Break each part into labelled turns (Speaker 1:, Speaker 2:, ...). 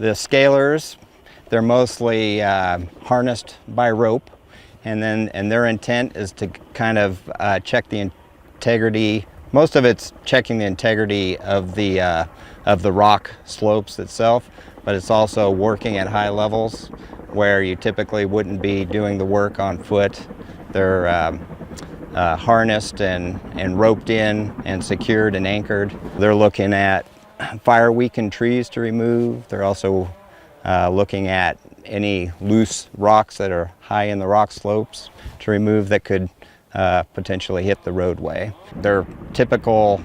Speaker 1: The scalers, they're mostly harnessed by rope, and their intent is to kind of check the integrity. Most of it's checking the integrity of the rock slopes itself, but it's also working at high levels where you typically wouldn't be doing the work on foot. They're harnessed and roped in and secured and anchored. They're looking at fire-weakened trees to remove. They're also looking at any loose rocks that are high in the rock slopes to remove that could potentially hit the roadway. Their typical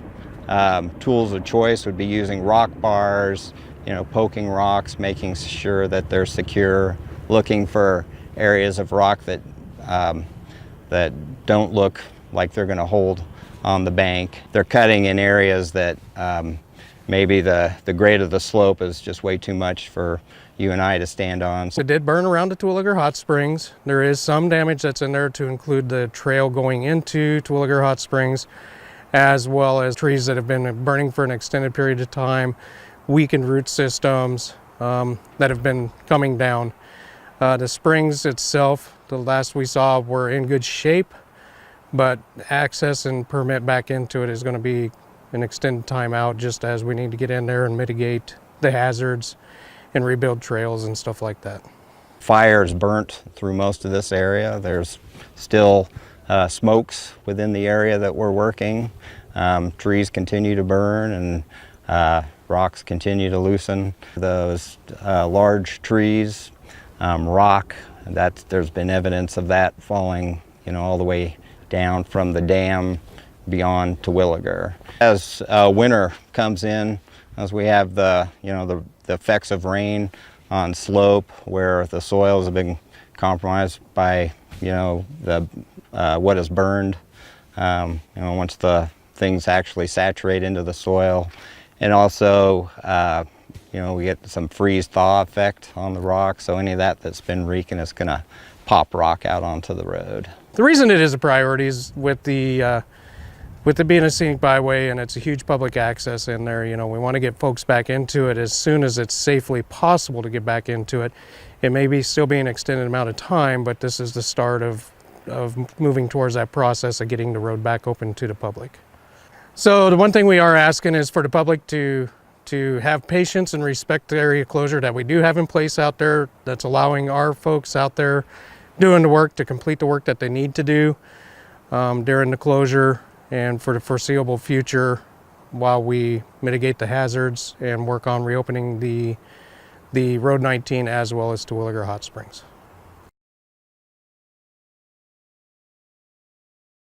Speaker 1: tools of choice would be using rock bars, poking rocks, making sure that they're secure, looking for areas of rock that don't look like they're going to hold on the bank. They're cutting in areas that maybe the grade of the slope is just way too much for you and I to stand on.
Speaker 2: It did burn around the Terwilliger Hot Springs. There is some damage that's in there to include the trail going into Terwilliger Hot Springs, as well as trees that have been burning for an extended period of time, weakened root systems that have been coming down. The springs itself, the last we saw, were in good shape, but access and permit back into it is going to be an extended time out, just as we need to get in there and mitigate the hazards and rebuild trails and stuff like that.
Speaker 1: Fires burnt through most of this area. There's still smokes within the area that we're working. Trees continue to burn and rocks continue to loosen. Those large trees, rock, there's been evidence of that falling, all the way down from the dam beyond Terwilliger. As winter comes in, as we have the effects of rain on slope where the soils have been compromised by what is burned, once the things actually saturate into the soil, and also we get some freeze-thaw effect on the rock, so any of that's been reeking is going to pop rock out onto the road.
Speaker 2: The reason it is a priority is with it being a scenic byway and it's a huge public access in there, we want to get folks back into it as soon as it's safely possible to get back into it. It may be still be an extended amount of time, but this is the start of moving towards that process of getting the road back open to the public. So the one thing we are asking is for the public to have patience and respect the area closure that we do have in place out there, that's allowing our folks out there doing the work to complete the work that they need to do during the closure and for the foreseeable future while we mitigate the hazards and work on reopening the Road 19 as well as Terwilliger Hot Springs.